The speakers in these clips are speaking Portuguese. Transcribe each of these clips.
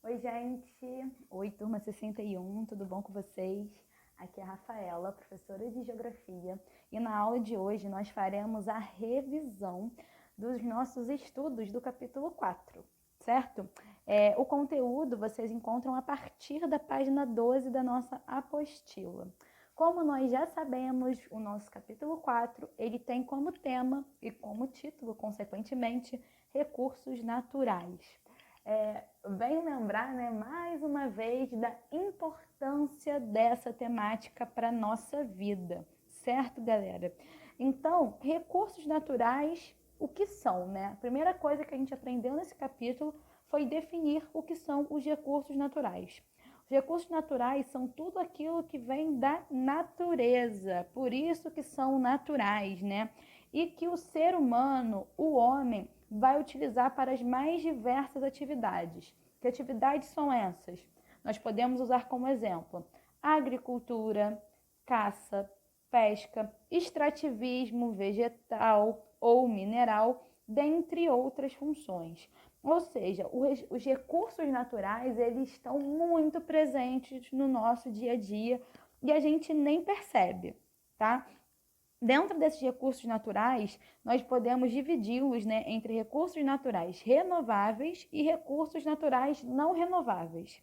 Oi, gente! Oi, turma 61, tudo bom com vocês? Aqui é a Rafaela, professora de Geografia, e na aula de hoje nós faremos a revisão dos nossos estudos do capítulo 4, certo? O conteúdo vocês encontram a partir da página 12 da nossa apostila. Como nós já sabemos, o nosso capítulo 4, ele tem como tema e como título, consequentemente, recursos naturais. Venho lembrar, né, mais uma vez, da importância dessa temática para a nossa vida, certo, galera? Então, recursos naturais, o que são, né? A primeira coisa que a gente aprendeu nesse capítulo foi definir o que são os recursos naturais. Os recursos naturais são tudo aquilo que vem da natureza, por isso que são naturais, né? E que o ser humano, o homem, vai utilizar para as mais diversas atividades. Que atividades são essas? Nós podemos usar como exemplo agricultura, caça, pesca, extrativismo vegetal ou mineral, dentre outras funções. Ou seja, os recursos naturais, eles estão muito presentes no nosso dia a dia e a gente nem percebe, tá? Dentro desses recursos naturais, nós podemos dividi-los, né, entre recursos naturais renováveis e recursos naturais não renováveis.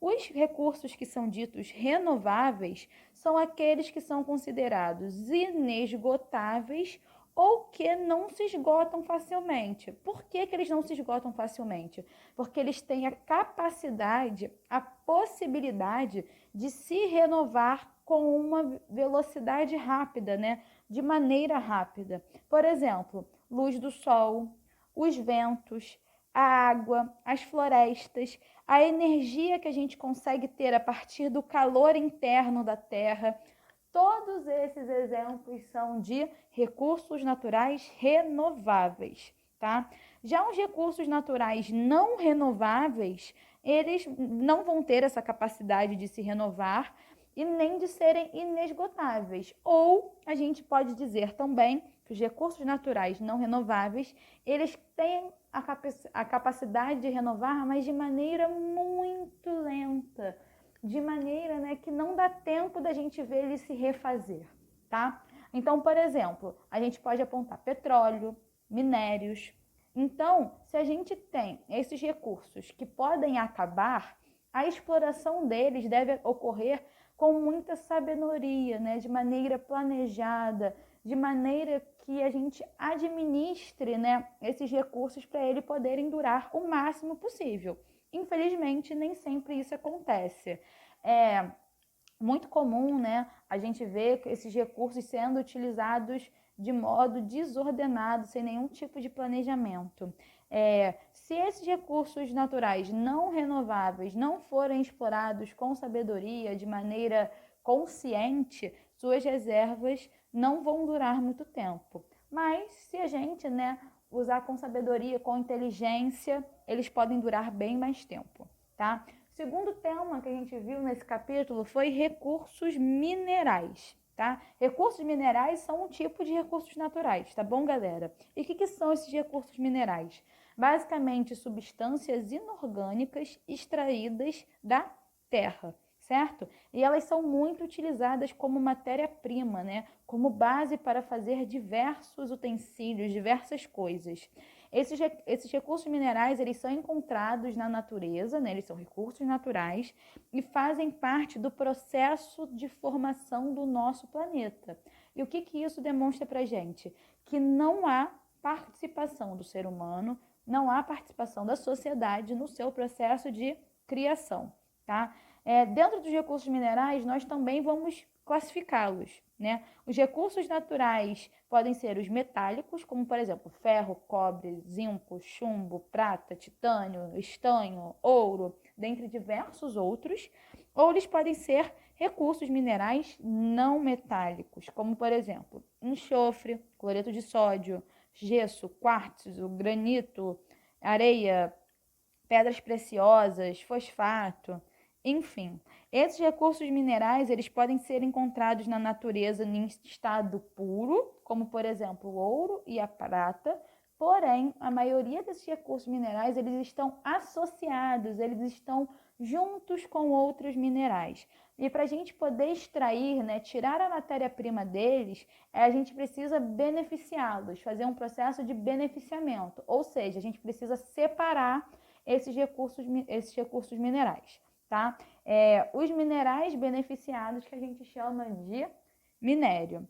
Os recursos que são ditos renováveis são aqueles que são considerados inesgotáveis ou que não se esgotam facilmente. Por que eles não se esgotam facilmente? Porque eles têm a capacidade, a possibilidade de se renovar com uma velocidade rápida, né? De maneira rápida. Por exemplo, luz do sol, os ventos, a água, as florestas, a energia que a gente consegue ter a partir do calor interno da Terra. Todos esses exemplos são de recursos naturais renováveis, tá? Já os recursos naturais não renováveis, eles não vão ter essa capacidade de se renovar e nem de serem inesgotáveis. Ou a gente pode dizer também que os recursos naturais não renováveis, eles têm a capacidade de renovar, mas de maneira muito lenta, de maneira, né, que não dá tempo da gente ver ele se refazer, tá? Então, por exemplo, a gente pode apontar petróleo, minérios. Então, se a gente tem esses recursos que podem acabar, a exploração deles deve ocorrer com muita sabedoria, né? De maneira planejada, de maneira que a gente administre, né, esses recursos para eles poderem durar o máximo possível. Infelizmente, nem sempre isso acontece. É muito comum, né, a gente ver esses recursos sendo utilizados de modo desordenado, sem nenhum tipo de planejamento. Se esses recursos naturais não renováveis não forem explorados com sabedoria, de maneira consciente, suas reservas não vão durar muito tempo. Mas se a gente, né, usar com sabedoria, com inteligência, eles podem durar bem mais tempo, tá? O segundo tema que a gente viu nesse capítulo foi recursos minerais, tá? Recursos minerais são um tipo de recursos naturais, tá bom, galera? E o que são esses recursos minerais? Basicamente, substâncias inorgânicas extraídas da terra, certo? E elas são muito utilizadas como matéria-prima, né? Como base para fazer diversos utensílios, diversas coisas. Esses recursos minerais, eles são encontrados na natureza, né? Eles são recursos naturais e fazem parte do processo de formação do nosso planeta. E o que isso demonstra para a gente? Que não há participação do ser humano, não há participação da sociedade no seu processo de criação, tá? Dentro dos recursos minerais, nós também vamos classificá-los, né? Os recursos naturais podem ser os metálicos, como por exemplo ferro, cobre, zinco, chumbo, prata, titânio, estanho, ouro, dentre diversos outros, ou eles podem ser recursos minerais não metálicos, como por exemplo enxofre, cloreto de sódio, gesso, quartzo, granito, areia, pedras preciosas, fosfato, enfim. Esses recursos minerais, eles podem ser encontrados na natureza em estado puro, como por exemplo o ouro e a prata, Porém, a maioria desses recursos minerais, eles estão associados, eles estão juntos com outros minerais. E para a gente poder extrair, né, tirar a matéria-prima deles, a gente precisa beneficiá-los, fazer um processo de beneficiamento. Ou seja, a gente precisa separar esses recursos minerais, tá? Os minerais beneficiados que a gente chama de minério.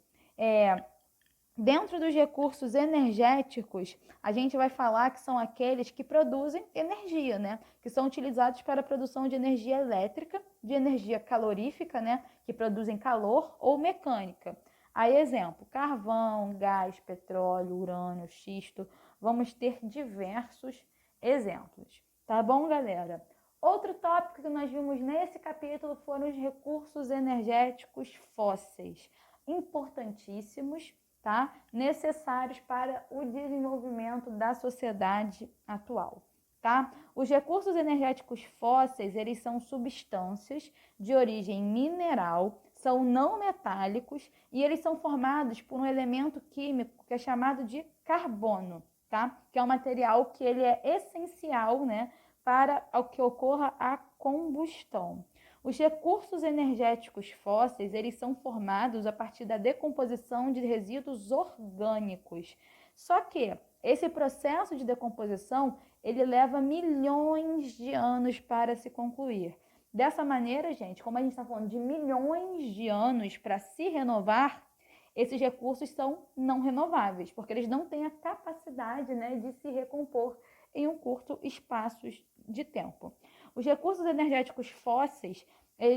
Dentro dos recursos energéticos, a gente vai falar que são aqueles que produzem energia, né? Que são utilizados para a produção de energia elétrica, de energia calorífica, né? Que produzem calor, ou mecânica. Aí, exemplo, carvão, gás, petróleo, urânio, xisto. Vamos ter diversos exemplos. Tá bom, galera? Outro tópico que nós vimos nesse capítulo foram os recursos energéticos fósseis. Importantíssimos, tá? Necessários para o desenvolvimento da sociedade atual, tá? Os recursos energéticos fósseis, eles são substâncias de origem mineral, são não metálicos e eles são formados por um elemento químico que é chamado de carbono, tá? Que é um material que ele é essencial, né, para que ocorra a combustão. Os recursos energéticos fósseis, eles são formados a partir da decomposição de resíduos orgânicos. Só que esse processo de decomposição, ele leva milhões de anos para se concluir. Dessa maneira, gente, como a gente está falando de milhões de anos para se renovar, esses recursos são não renováveis, porque eles não têm a capacidade, né, de se recompor em um curto espaço de tempo. Os recursos energéticos fósseis,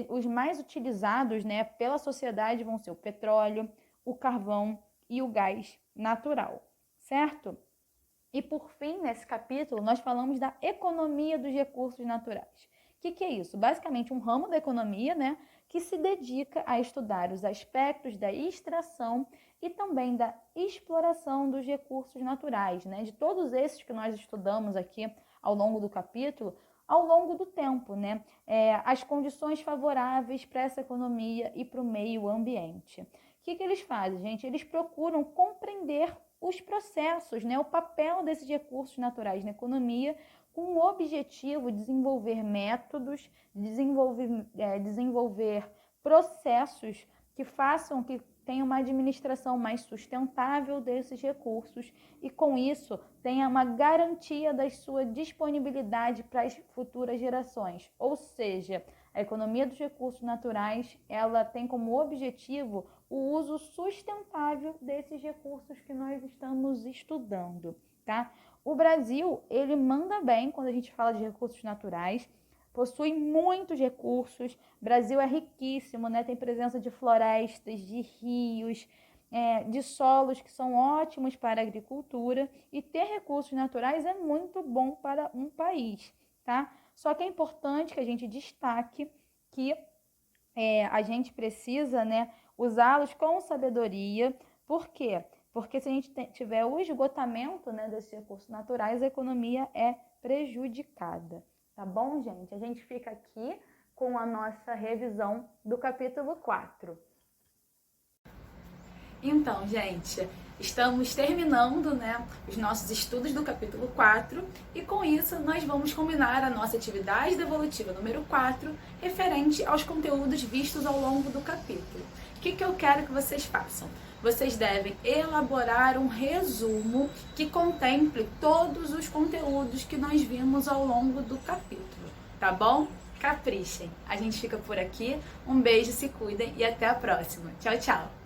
os mais utilizados, né, pela sociedade vão ser o petróleo, o carvão e o gás natural, certo? E por fim, nesse capítulo, nós falamos da economia dos recursos naturais. O que é isso? Basicamente um ramo da economia, né, que se dedica a estudar os aspectos da extração e também da exploração dos recursos naturais, né, de todos esses que nós estudamos aqui ao longo do capítulo, ao longo do tempo, né, as condições favoráveis para essa economia e para o meio ambiente. O que eles fazem, gente? Eles procuram compreender os processos, né, o papel desses recursos naturais na economia, com o objetivo de desenvolver métodos, desenvolver processos que façam que tenha uma administração mais sustentável desses recursos e, com isso, tenha uma garantia da sua disponibilidade para as futuras gerações. Ou seja, a economia dos recursos naturais, ela tem como objetivo o uso sustentável desses recursos que nós estamos estudando, tá? O Brasil, ele manda bem quando a gente fala de recursos naturais, possui muitos recursos, o Brasil é riquíssimo, né? Tem presença de florestas, de rios, de solos que são ótimos para a agricultura, e ter recursos naturais é muito bom para um país, tá? Só que é importante que a gente destaque que a gente precisa, né, usá-los com sabedoria. Por quê? Porque se a gente tiver o esgotamento, né, desses recursos naturais, a economia é prejudicada. Tá bom, gente? A gente fica aqui com a nossa revisão do capítulo 4. Então, gente, estamos terminando, né, os nossos estudos do capítulo 4 e com isso nós vamos combinar a nossa atividade devolutiva número 4 referente aos conteúdos vistos ao longo do capítulo. O que eu quero que vocês façam? Vocês devem elaborar um resumo que contemple todos os conteúdos que nós vimos ao longo do capítulo, tá bom? Caprichem! A gente fica por aqui, um beijo, se cuidem e até a próxima. Tchau, tchau!